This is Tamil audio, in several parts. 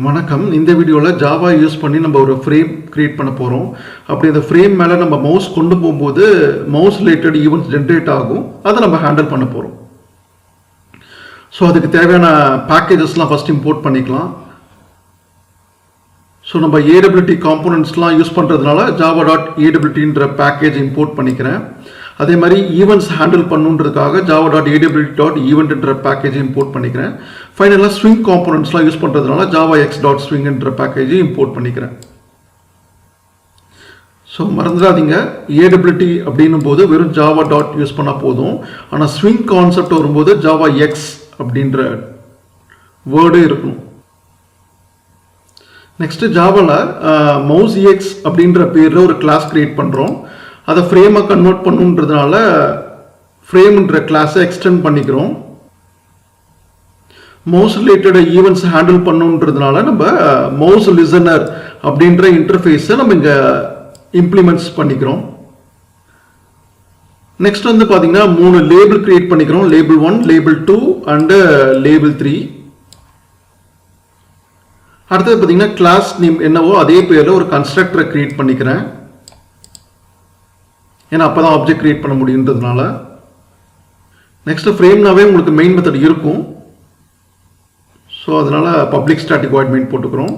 வணக்கம். இந்த வீடியோவில் ஜாவா யூஸ் பண்ணி நம்ம ஒரு ஃப்ரேம் கிரியேட் பண்ண போகிறோம். அப்படி அந்த ஃப்ரேம் மேலே நம்ம மவுஸ் கொண்டு போகும்போது மவுஸ் ரிலேட்டட் ஈவெண்ட்ஸ் ஜென்ரேட் ஆகும். அதை நம்ம ஹேண்டில் பண்ண போகிறோம். ஸோ அதுக்கு தேவையான பேக்கேஜஸ்லாம் ஃபஸ்ட் இம்போர்ட் பண்ணிக்கலாம். ஸோ நம்ம ஏடபிலிட்டி காம்போனன்ட்ஸ்லாம் யூஸ் பண்ணுறதுனால java.awtன்ற பேக்கேஜ் இம்போர்ட் பண்ணிக்கிறேன். அதே மாதிரி ஈவெண்ட்ஸ் ஹேண்டில் பண்ணுன்றதுக்காக java.awt.eventன்ற பேக்கேஜ் இம்போர்ட் பண்ணிக்கிறேன். ஃபைனலாக ஸ்விங் காம்போனன்ட்ஸ்லாம் யூஸ் பண்ணுறதுனால javax.swingன்ற பேக்கேஜ் இம்போர்ட் பண்ணிக்கிறேன். ஸோ மறந்துடாதீங்க, ஏடபிலிட்டி அப்படின்னும் போது வெறும் ஜாவா டாட் யூஸ் பண்ணால் போதும். ஆனால் ஸ்விங் கான்செப்ட் வரும்போது javax அப்படின்ற வேர்டு இருக்கணும். நெக்ஸ்ட்டு ஜாவாவில் MouseEx அப்படின்ற பேரில் ஒரு கிளாஸ் கிரியேட் பண்ணுறோம். அதை ஃப்ரேமை கன்வெர்ட் பண்ணுன்றதுனால ஃப்ரேம்ன்ற கிளாஸை எக்ஸ்டெண்ட் பண்ணிக்கிறோம். மவுஸ் ரிலேட்டட் ஈவெண்ட்ஸ் ஹேண்டில் பண்ணுன்றதுனால நம்ம MouseListener அப்படின்ற இன்டர்ஃபேஸை நம்ம இங்கே இம்ப்ளிமெண்ட்ஸ் பண்ணிக்கிறோம். நெக்ஸ்ட் வந்து பார்த்தீங்கன்னா 3 லேபிள் கிரியேட் பண்ணிக்கிறோம். Label 1, label 2 and label 3. அடுத்தது பார்த்தீங்கன்னா கிளாஸ் நேம் என்னவோ அதே பேரில் ஒரு கன்ஸ்ட்ரக்டரை கிரியேட் பண்ணிக்கிறேன். ஏன்னா அப்போ தான் ஆப்ஜெக்ட் கிரியேட் பண்ண முடியுன்றதுனால. நெக்ஸ்ட் ஃப்ரேம்னாவே உங்களுக்கு மெயின் மெத்தட் இருக்கும். ஸோ அதனால் பப்ளிக் ஸ்டாட்டிக் வாய்ட் மெயின் போட்டுக்கிறோம்.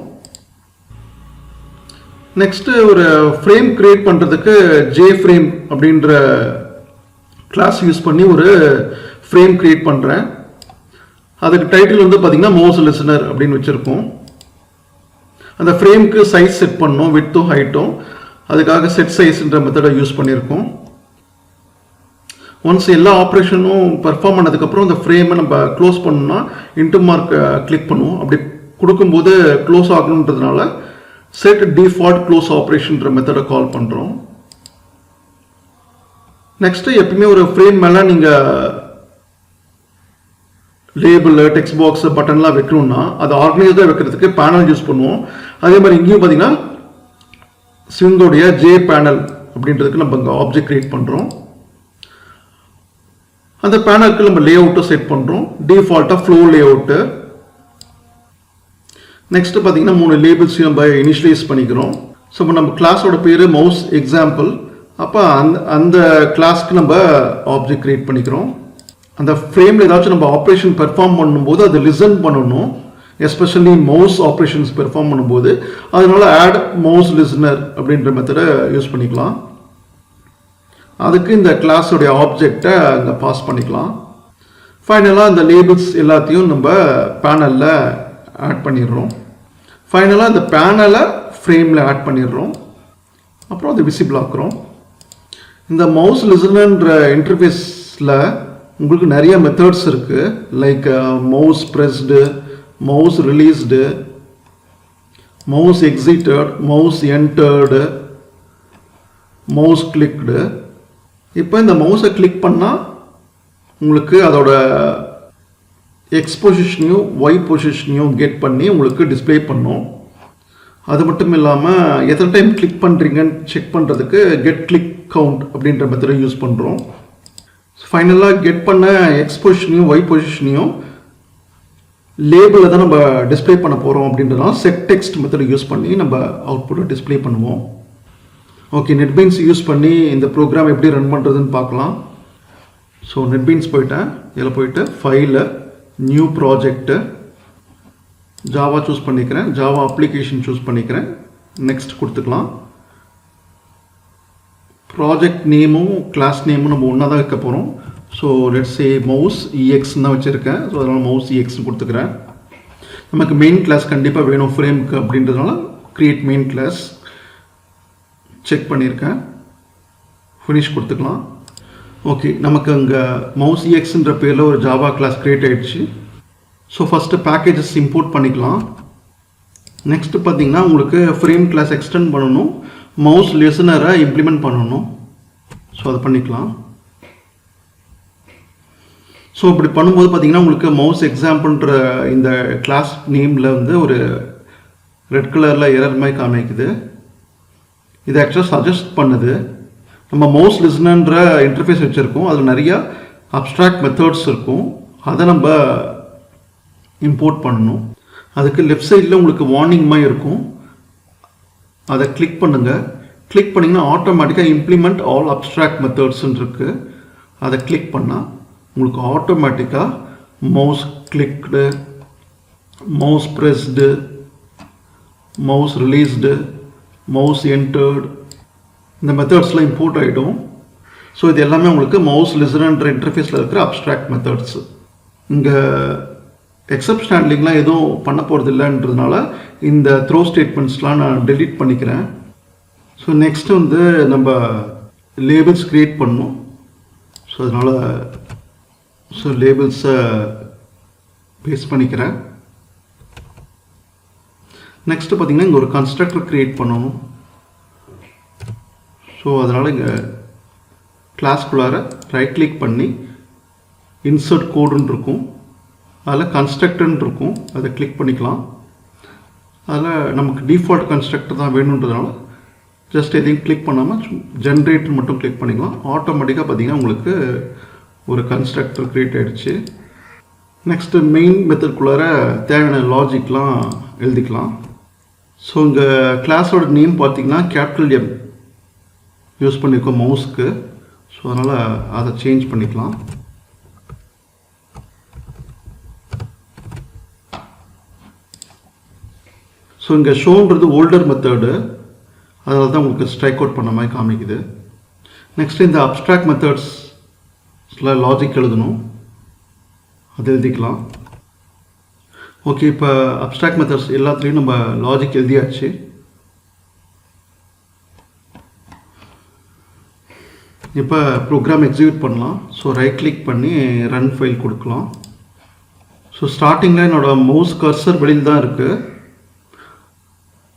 நெக்ஸ்ட்டு ஒரு ஃப்ரேம் கிரியேட் பண்ணுறதுக்கு JFrame அப்படின்ற கிளாஸ் யூஸ் பண்ணி ஒரு ஃப்ரேம் கிரியேட் பண்ணுறேன். அதுக்கு டைட்டில் வந்து பார்த்திங்கன்னா MouseListener அப்படின்னு வச்சுருக்கோம். அந்த ஃப்ரேம்க்கு சைஸ் செட் பண்ணோம், விட்த்தும் ஹைட்டும். அதுக்காக செட் சைஸ்ன்ற மெத்தடை யூஸ் பண்ணியிருக்கோம். ஒன்ஸ் எல்லா ஆப்ரேஷனும் பெர்ஃபார்ம் பண்ணதுக்கப்புறம் அந்த ஃப்ரேமை நம்ம க்ளோஸ் பண்ணோம்னா இன்டர் மார்க் கிளிக் பண்ணுவோம். அப்படி கொடுக்கும்போது க்ளோஸ் ஆகணுன்றதுனால செட் டிஃபால்ட் க்ளோஸ் ஆப்ரேஷன்ற மெத்தடை கால் பண்ணுறோம். நெக்ஸ்ட்டு எப்பயுமே ஒரு ஃப்ரேம் மேலே நீங்கள் லேபிள், டெக்ஸ்ட் பாக்ஸ், பட்டன்லாம் வைக்கணும்னா அது ஆர்கனைஸ்டாக வைக்கிறதுக்கு பேனல் யூஸ் பண்ணுவோம். அதே மாதிரி இங்கேயும் பார்த்தீங்கன்னா ஸ்விங்கோடைய J பேனல் அப்படின்றதுக்கு நம்ம இங்கே ஆப்ஜெக்ட் கிரியேட் பண்ணுறோம். அந்த பேனலுக்கு நம்ம லே அவுட்டை செட் பண்ணுறோம். டிஃபால்ட்டாக ஃப்ளோ லே அவுட்டு. நெக்ஸ்ட்டு பார்த்தீங்கன்னா 3 லேபிள்ஸையும் நம்ம இனிஷியலைஸ் பண்ணிக்கிறோம். ஸோ இப்போ நம்ம கிளாஸோட பேர் மவுஸ் எக்ஸாம்பிள். அப்போ அந்த கிளாஸ்க்கு நம்ம ஆப்ஜெக்ட் கிரியேட் பண்ணிக்கிறோம். அந்த ஃப்ரேமில் ஏதாச்சும் நம்ம ஆப்ரேஷன் பெர்ஃபார்ம் பண்ணும்போது அது லிசன் பண்ணணும். எஸ்பெஷலி மவுஸ் ஆப்ரேஷன்ஸ் பெர்ஃபார்ம் பண்ணும்போது அதனால ஆட் MouseListener அப்படின்ற மெத்தடை யூஸ் பண்ணிக்கலாம். அதுக்கு இந்த கிளாஸோடைய ஆப்ஜெக்டை அங்கே பாஸ் பண்ணிக்கலாம். ஃபைனலாக இந்த லேபிள்ஸ் எல்லாத்தையும் நம்ம பேனலில் ஆட் பண்ணிடுறோம். ஃபைனலாக இந்த பேனலை ஃப்ரேமில் ஆட் பண்ணிடுறோம். அப்புறம் அது விசிபிள் ஆக்குறோம். இந்த MouseListenerன்ற இன்டர்ஃபேஸில் உங்களுக்கு நிறைய மெத்தட்ஸ் இருக்குது. Like mouse pressed, mouse released, mouse existed, mouse entered, mouse clicked. இப்போ இந்த மவுஸை கிளிக் பண்ணால் உங்களுக்கு அதோட எக்ஸ் பொசிஷனையும் ஒய் பொசிஷனையும் கெட் பண்ணி உங்களுக்கு டிஸ்பிளே பண்ணும். அது மட்டும் இல்லாமல் எத்தனை டைம் கிளிக் பண்ணுறீங்கன்னு செக் பண்ணுறதுக்கு கெட் கிளிக் கவுண்ட் அப்படின்ற மெத்தடை யூஸ் பண்ணுறோம். ஃபைனலாக கெட் பண்ண எக்ஸ் பொசிஷனையும் ஒய் பொசிஷனையும் லேபிளில் தான் நம்ம டிஸ்பிளே பண்ண போகிறோம் அப்படின்றதுனால செட் டெக்ஸ்ட் மெத்தடை யூஸ் பண்ணி நம்ம அவுட்புட்டை டிஸ்பிளே பண்ணுவோம். ஓகே, நெட்பீன்ஸ் யூஸ் பண்ணி இந்த ப்ரோக்ராம் எப்படி ரன் பண்ணுறதுன்னு பார்க்கலாம். ஸோ நெட்பீன்ஸ் போயிட்டேன். இதில் போயிட்டு file, new project, Java choose பண்ணிக்கிறேன், ஜாவா அப்ளிகேஷன் சூஸ் பண்ணிக்கிறேன், நெக்ஸ்ட் கொடுத்துக்கலாம். ப்ராஜெக்ட் நேமும் கிளாஸ் நேமும் நம்ம ஒன்றா தான் வைக்க போகிறோம். ஸோ லெட்ஸ் சே MouseEx தான் வச்சுருக்கேன். ஸோ அதனால் MouseEx கொடுத்துக்கிறேன். நமக்கு மெயின் கிளாஸ் கண்டிப்பாக வேணும் ஃப்ரேமுக்கு அப்படின்றதுனால க்ரியேட் மெயின் கிளாஸ் செக் பண்ணியிருக்கேன். ஃபினிஷ் கொடுத்துக்கலாம். ஓகே, நமக்கு அங்கே MouseExன்ற பேரில் ஒரு ஜாவா கிளாஸ் க்ரியேட் ஆகிடுச்சு. ஸோ ஃபஸ்ட்டு பேக்கேஜஸ் இம்போர்ட் பண்ணிக்கலாம். நெக்ஸ்ட்டு பார்த்தீங்கன்னா உங்களுக்கு ஃப்ரேம் கிளாஸ் எக்ஸ்டெண்ட் பண்ணணும், MouseListener இம்ப்ளிமெண்ட் பண்ணணும். ஸோ அதை பண்ணிக்கலாம். ஸோ இப்படி பண்ணும்போது பார்த்தீங்கன்னா உங்களுக்கு மவுஸ் எக்ஸாம்பிள்ன்ற இந்த கிளாஸ் நேமில் வந்து ஒரு ரெட் கலரில் எரர் மாதிரி காமிக்குது. இது ஆக்சுவலாக சஜஸ்ட் பண்ணுது. நம்ம MouseListenerன்ற இன்டர்ஃபேஸ் வச்சுருக்கோம். அதில் நிறையா அப்ஸ்ட்ராக்ட் மெத்தட்ஸ் இருக்கும். அதை நம்ம இம்போர்ட் பண்ணணும். அதுக்கு லெஃப்ட் சைடில் உங்களுக்கு வார்னிங் மாதிரி இருக்கும், அதை கிளிக் பண்ணுங்கள். கிளிக் பண்ணிங்கன்னா ஆட்டோமேட்டிக்காக இம்ப்ளிமெண்ட் ஆல் அப்ஸ்ட்ராக்ட் மெத்தட்ஸ்ன்னு இருக்குது. அதை கிளிக் பண்ணால் உங்களுக்கு ஆட்டோமேட்டிக்காக mouse clicked, mouse pressed, mouse released, mouse entered, இந்த மெத்தட்ஸ்லாம் இம்போர்ட் ஆகிடும். ஸோ இது எல்லாமே உங்களுக்கு மவுஸ் லிஸ்னர்ன்ற இன்டர்ஃபேஸில் இருக்கிற அப்ஸ்ட்ராக்ட் மெத்தட்ஸு. இங்கே எக்ஸப்ட் ஹேண்ட்லிங்லாம் எதுவும் பண்ண போகிறது இல்லைன்றதுனால இந்த த்ரோ ஸ்டேட்மெண்ட்ஸ்லாம் நான் டெலீட் பண்ணிக்கிறேன். ஸோ நெக்ஸ்ட் வந்து நம்ம லேபிள்ஸ் க்ரியேட் பண்ணணும். ஸோ அதனால் லேபிள்ஸை பேஸ்ட் பண்ணிக்கிறேன். நெக்ஸ்ட்டு பார்த்திங்கன்னா இங்கே ஒரு கன்ஸ்ட்ரக்டர் க்ரியேட் பண்ணணும். ஸோ அதனால் இங்கே கிளாஸ்குள்ளார ரைட் கிளிக் பண்ணி இன்சர்ட் கோடுன்னு இருக்கும், அதில் கன்ஸ்ட்ரக்டர்ன்னு இருக்கும், அதை கிளிக் பண்ணிக்கலாம். அதில் நமக்கு டிஃபால்ட் கன்ஸ்ட்ரக்டர் தான் வேணுன்றதுனால ஜஸ்ட் எதையும் கிளிக் பண்ணாமல் ஜென்ரேட்டர் மட்டும் கிளிக் பண்ணிக்கலாம். ஆட்டோமேட்டிக்காக பார்த்திங்கன்னா உங்களுக்கு ஒரு கன்ஸ்ட்ரக்டர் க்ரியேட் ஆகிடுச்சு. நெக்ஸ்ட்டு மெயின் மெத்தட்குள்ளார தேவையான லாஜிக்லாம் எழுதிக்கலாம். ஸோ இங்கே கிளாஸோட நேம் பார்த்திங்கன்னா கேபிட்டல் எம் யூஸ் பண்ணியிருக்கோம் மவுஸ்க்கு. ஸோ அதனால் அதை சேஞ்ச் பண்ணிக்கலாம். ஸோ இங்கே ஷோன்றது ஓல்டர் மெத்தடு, அதனால தான் உங்களுக்கு ஸ்ட்ரைக் அவுட் பண்ண மாதிரி காமிக்குது. நெக்ஸ்ட் இந்த அப்ஸ்ட்ராக்ட் மெத்தட்ஸில் லாஜிக் எழுதணும், அது எழுதிக்கலாம். ஓகே, இப்போ அப்ஸ்ட்ராக்ட் மெத்தட்ஸ் எல்லாத்துலேயும் நம்ம லாஜிக் எழுதியாச்சு. இப்போ ப்ரோக்ராம் எக்ஸிக்யூட் பண்ணலாம். ஸோ ரைட் கிளிக் பண்ணி ரன் ஃபைல் கொடுக்கலாம். ஸோ ஸ்டார்டிங்கில் என்னோடய மவுஸ் கர்சர் வெளியில் தான் இருக்குது.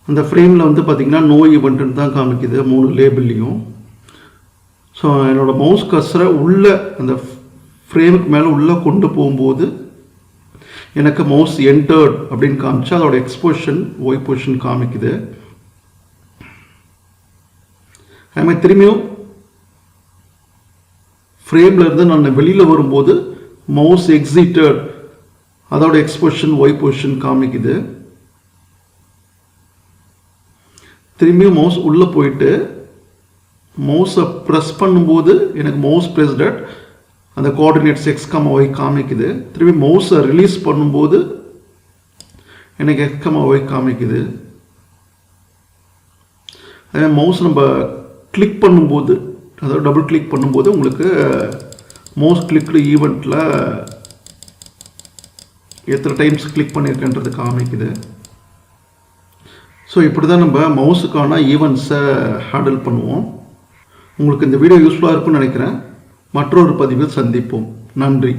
அந்த ஃப்ரேமில் வந்து பார்த்திங்கன்னா நோ ஈவெண்ட்டுன்னு தான் காமிக்குது 3 லேபிள்லையும். ஸோ என்னோடய மவுஸ் கர்சரை உள்ளே அந்த ஃப்ரேமுக்கு மேலே உள்ளே கொண்டு போகும்போது எனக்கு மவுஸ் என்டர்ட் அப்படின்னு காமிச்சு அதோட எக்ஸ்போஷன் ஒய் பொசிஷன் காமிக்குது. அதுமாதிரி திரும்பியும் ஃப்ரேமில் இருந்து நான் வெளியில் வரும்போது மவுஸ் எக்ஸிட்டட் அதோட எக்ஸ்போஷன் ஒய் பொசிஷன் காமிக்குது. திரும்பியும் மவுஸ் உள்ளே போயிட்டு மவுஸை ப்ரெஸ் பண்ணும்போது எனக்கு மவுஸ் ப்ரெஸ்டட் அந்த கோஆர்டினேட்ஸ் எக்ஸ் கமா ஒய் காமிக்குது. திரும்பி மவுஸை ரிலீஸ் பண்ணும்போது எனக்கு எக்ஸ் கமா ஒய் காமிக்குது. அதே மவுஸ் நம்ம கிளிக் பண்ணும்போது, அதாவது டபுள் கிளிக் பண்ணும்போது உங்களுக்கு மவுஸ் கிளிக்டு ஈவெண்ட்டில் எத்தனை டைம்ஸ் கிளிக் பண்ணியிருக்கேன்றது காமிக்குது. ஸோ இப்படி தான் நம்ம மவுஸுக்கான ஈவெண்ட்ஸை ஹேண்டில் பண்ணுவோம். உங்களுக்கு இந்த வீடியோ யூஸ்ஃபுல்லாக இருக்கும்னு நினைக்கிறேன். மற்றொரு பதிவில் சந்திப்போம். நன்றி.